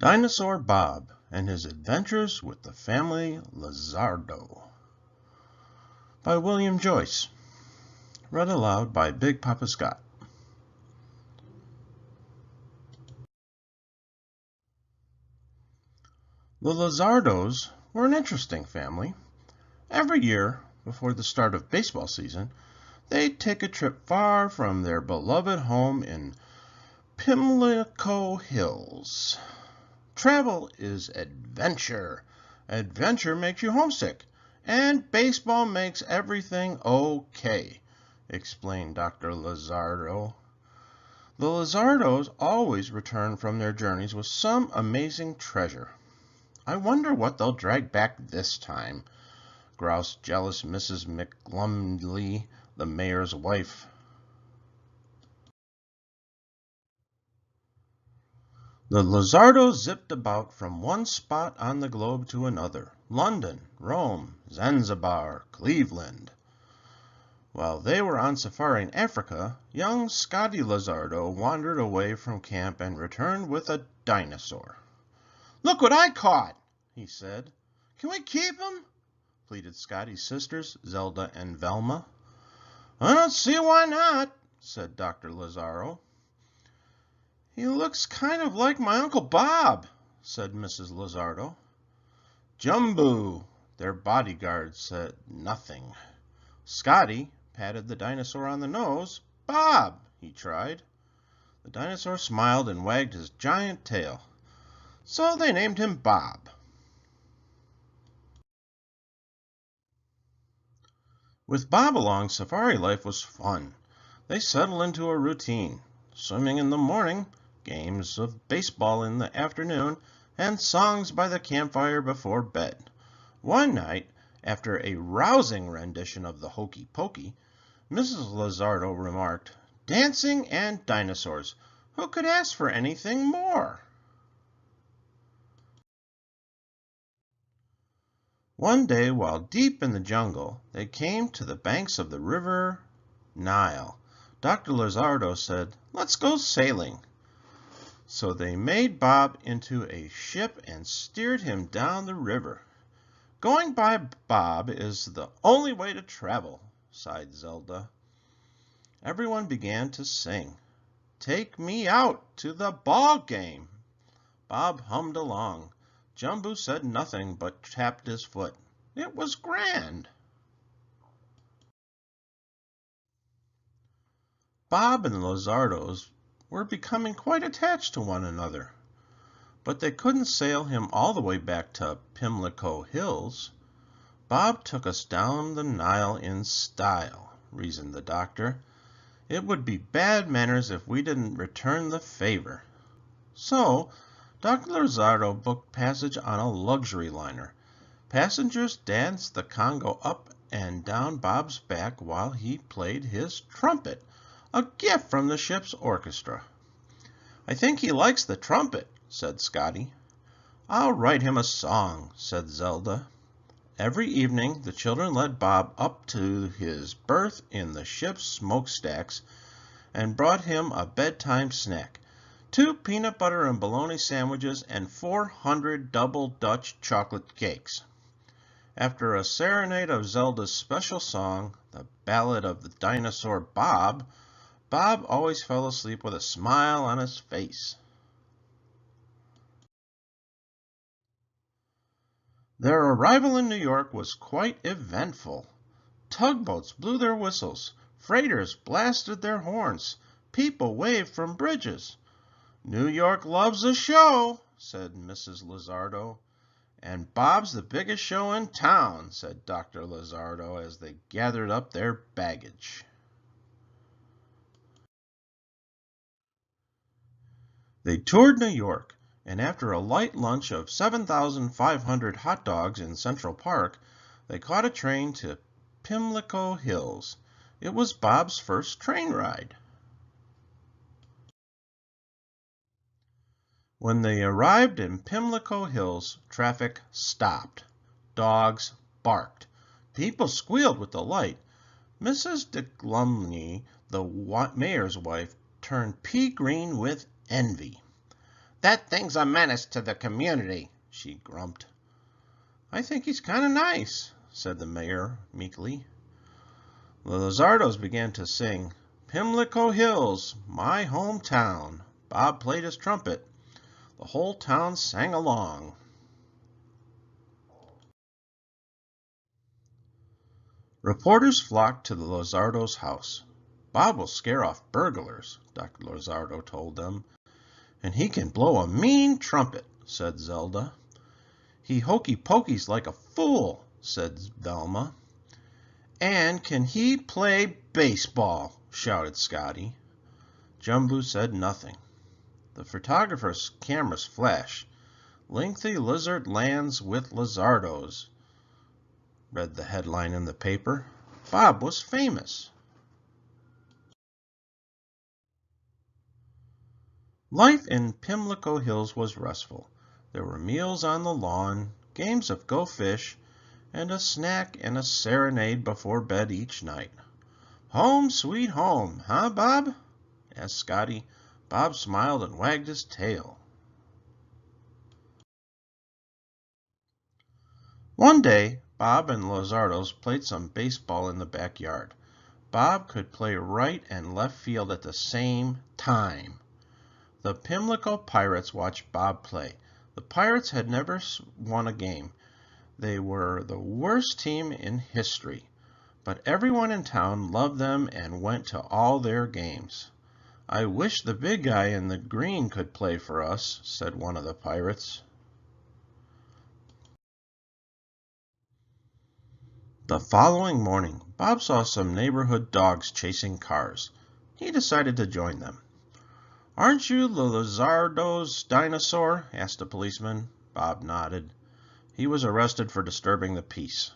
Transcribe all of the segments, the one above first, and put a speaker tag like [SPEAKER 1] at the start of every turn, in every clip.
[SPEAKER 1] Dinosaur Bob and His Adventures with the Family Lazardo by William Joyce. Read aloud by Big Papa Scott. The Lazardos were an interesting family. Every year, before the start of baseball season, they'd take a trip far from their beloved home in Pimlico Hills. Travel is adventure. Adventure makes you homesick, and baseball makes everything okay, explained Dr. Lazardo. The Lazardos always return from their journeys with some amazing treasure. I wonder what they'll drag back this time, groused jealous Mrs. McGlumley, the mayor's wife. The Lazardos zipped about from one spot on the globe to another: London, Rome, Zanzibar, Cleveland. While they were on safari in Africa, young Scotty Lazardo wandered away from camp and returned with a dinosaur. "Look what I caught," he said. "Can we keep him?" pleaded Scotty's sisters, Zelda and Velma. "I don't see why not," said Dr. Lazardo. "He looks kind of like my Uncle Bob," said Mrs. Lazardo. Jumbo, their bodyguard, said nothing. Scotty patted the dinosaur on the nose. "Bob," he tried. The dinosaur smiled and wagged his giant tail. So they named him Bob. With Bob along, safari life was fun. They settled into a routine: swimming in the morning, games of baseball in the afternoon, and songs by the campfire before bed. One night, after a rousing rendition of the Hokey Pokey, Mrs. Lazardo remarked, "Dancing and dinosaurs. Who could ask for anything more?" One day, while deep in the jungle, they came to the banks of the river Nile. Dr. Lazardo said, "Let's go sailing." So they made Bob into a ship and steered him down the river. "Going by Bob is the only way to travel," sighed Zelda. Everyone began to sing. "Take me out to the ball game." Bob hummed along. Jumbo said nothing but tapped his foot. It was grand. Bob and the Lazardos were becoming quite attached to one another. But they couldn't sail him all the way back to Pimlico Hills. "Bob took us down the Nile in style," reasoned the doctor. "It would be bad manners if we didn't return the favor." So Dr. Lazardo booked passage on a luxury liner. Passengers danced the Congo up and down Bob's back while he played his trumpet, a gift from the ship's orchestra. "I think he likes the trumpet," said Scotty. "I'll write him a song," said Zelda. Every evening the children led Bob up to his berth in the ship's smokestacks and brought him a bedtime snack: 2 peanut butter and bologna sandwiches and 400 double Dutch chocolate cakes. After a serenade of Zelda's special song, the Ballad of the Dinosaur Bob, Bob always fell asleep with a smile on his face. Their arrival in New York was quite eventful. Tugboats blew their whistles, freighters blasted their horns, people waved from bridges. "New York loves a show," said Mrs. Lazardo. "And Bob's the biggest show in town," said Dr. Lazardo as they gathered up their baggage. They toured New York, and after a light lunch of 7,500 hot dogs in Central Park, they caught a train to Pimlico Hills. It was Bob's first train ride. When they arrived in Pimlico Hills, traffic stopped. Dogs barked. People squealed with delight. Mrs. de Glumney, the mayor's wife, turned pea-green with envy. That thing's a menace to the community, she grumped. I think he's kind of nice, said the mayor meekly. The Lazardos began to sing, Pimlico Hills, my hometown. Bob played his trumpet. The whole town sang along. Reporters flocked to the Lazardos' house. Bob will scare off burglars, Dr. Lazardo told them. And he can blow a mean trumpet, said Zelda. He hokey-pokeys like a fool, said Velma. And can he play baseball, shouted Scotty. Jumbo said nothing. The photographer's cameras flashed. Lengthy lizard lands with Lazardos, read the headline in the paper. Bob was famous. Life in Pimlico Hills was restful. There were meals on the lawn, games of go fish, and a snack and a serenade before bed each night. Home sweet home, huh, Bob? Asked Scotty. Bob smiled and wagged his tail. One day, Bob and Lazardos played some baseball in the backyard. Bob could play right and left field at the same time. The Pimlico Pirates watched Bob play. The Pirates had never won a game. They were the worst team in history, but everyone in town loved them and went to all their games. I wish the big guy in the green could play for us, said one of the pirates. The following morning, Bob saw some neighborhood dogs chasing cars. He decided to join them. Aren't you Lazardo's dinosaur? Asked a policeman. Bob nodded. He was arrested for disturbing the peace.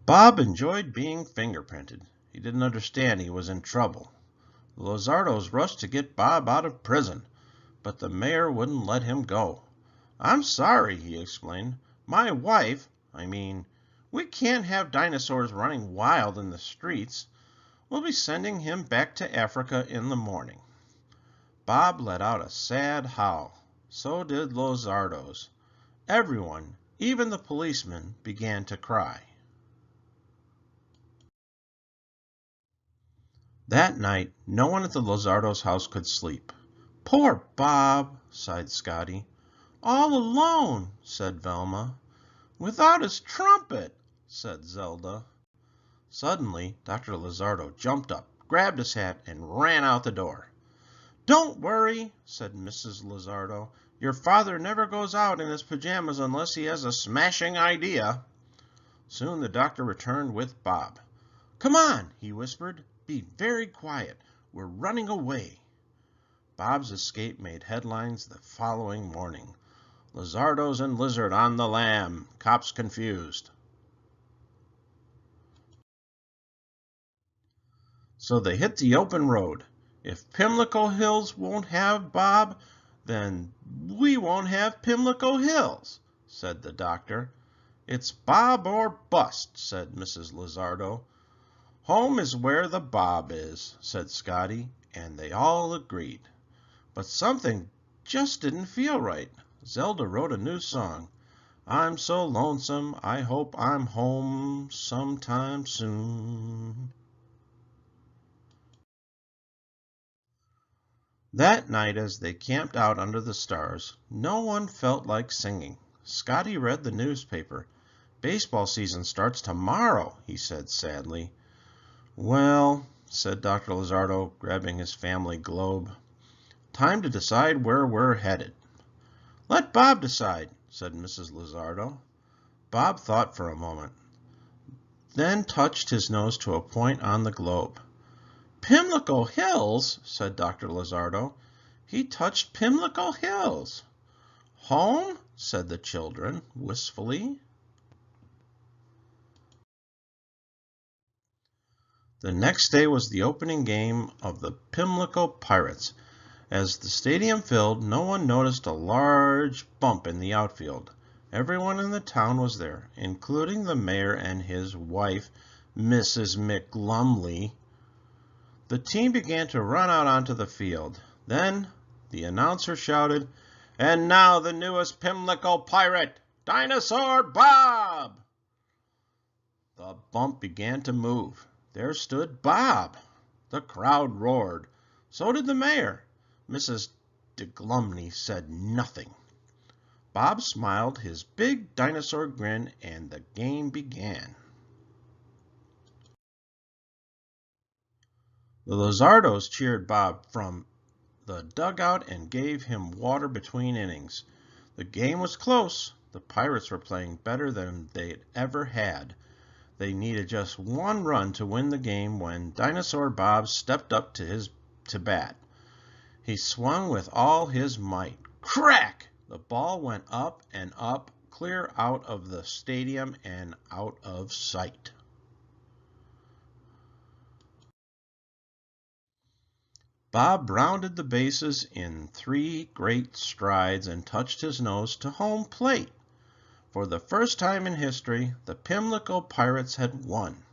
[SPEAKER 1] Bob enjoyed being fingerprinted. He didn't understand he was in trouble. The Lazardos rushed to get Bob out of prison, but the mayor wouldn't let him go. I'm sorry, he explained. We can't have dinosaurs running wild in the streets. We'll be sending him back to Africa in the morning. Bob let out a sad howl. So did Lazardos. Everyone, even the policeman, began to cry. That night, no one at the Lazardos' house could sleep. Poor Bob, sighed Scotty. All alone, said Velma. Without his trumpet, said Zelda. Suddenly, Dr. Lazardo jumped up, grabbed his hat, and ran out the door. Don't worry, said Mrs. Lazardo. Your father never goes out in his pajamas unless he has a smashing idea. Soon the doctor returned with Bob. Come on, he whispered. Be very quiet. We're running away. Bob's escape made headlines the following morning. Lazardos and lizard on the lam. Cops confused. So they hit the open road. If Pimlico Hills won't have Bob, then we won't have Pimlico Hills, said the doctor. It's Bob or bust, said Mrs. Lazardo. Home is where the Bob is, said Scotty, and they all agreed. But something just didn't feel right. Zelda wrote a new song. I'm so lonesome, I hope I'm home sometime soon. That night, as they camped out under the stars, no one felt like singing. Scotty read the newspaper. Baseball season starts tomorrow, he said sadly. Well, said Dr. Lazardo, grabbing his family globe, time to decide where we're headed. Let Bob decide, said Mrs. Lazardo. Bob thought for a moment, then touched his nose to a point on the globe. Pimlico Hills, said Dr. Lazardo. He touched Pimlico Hills. Home, said the children wistfully. The next day was the opening game of the Pimlico Pirates. As the stadium filled, no one noticed a large bump in the outfield. Everyone in the town was there, including the mayor and his wife, Mrs. McLumley. The team began to run out onto the field. Then the announcer shouted, "And now the newest Pimlico pirate, Dinosaur Bob!" The bump began to move. There stood Bob. The crowd roared. So did the mayor. Mrs. de Glumney said nothing. Bob smiled his big dinosaur grin, and the game began. The Lazardos cheered Bob from the dugout and gave him water between innings. The game was close. The Pirates were playing better than they'd ever had. They needed just one run to win the game when Dinosaur Bob stepped up to bat. He swung with all his might. Crack! The ball went up and up, clear out of the stadium and out of sight. Bob rounded the bases in 3 great strides and touched his nose to home plate. For the first time in history, the Pimlico Pirates had won.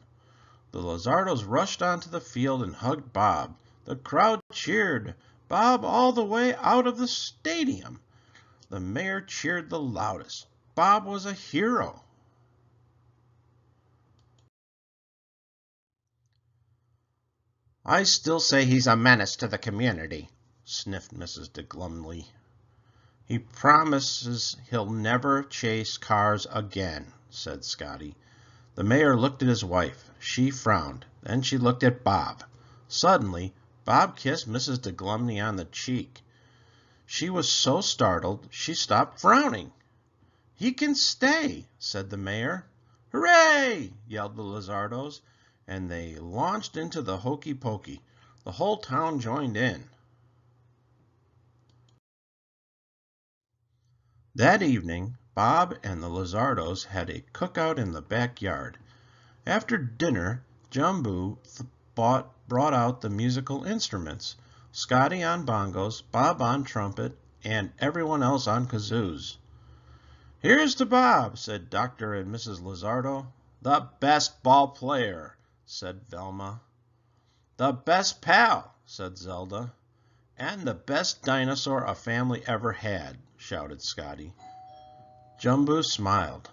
[SPEAKER 1] The Lazardos rushed onto the field and hugged Bob. The crowd cheered Bob all the way out of the stadium. The mayor cheered the loudest. Bob was a hero. "I still say he's a menace to the community," sniffed Mrs. de Glumney. "He promises he'll never chase cars again," said Scotty. The mayor looked at his wife. She frowned. Then she looked at Bob. Suddenly, Bob kissed Mrs. de Glumney on the cheek. She was so startled, she stopped frowning. "He can stay," said the mayor. "Hooray!" yelled the Lazardos, and they launched into the hokey pokey. The whole town joined in. That evening, Bob and the Lazardos had a cookout in the backyard. After dinner, Jumbo brought out the musical instruments. Scotty on bongos, Bob on trumpet, and everyone else on kazoos. "Here's to Bob," said Dr. and Mrs. Lazardo. "The best ball player," said Velma. "The best pal," said Zelda. "And the best dinosaur a family ever had," shouted Scotty. Jumbo smiled.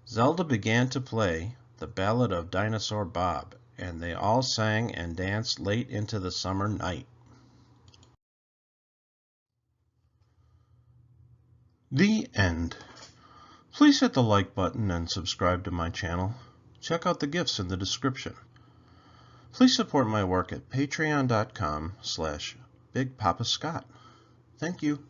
[SPEAKER 1] Zelda began to play the Ballad of Dinosaur Bob, and they all sang and danced late into the summer night. The end. Please hit the like button and subscribe to my channel. Check out the gifts in the description. Please support my work at patreon.com/BigPapaScott. Thank you.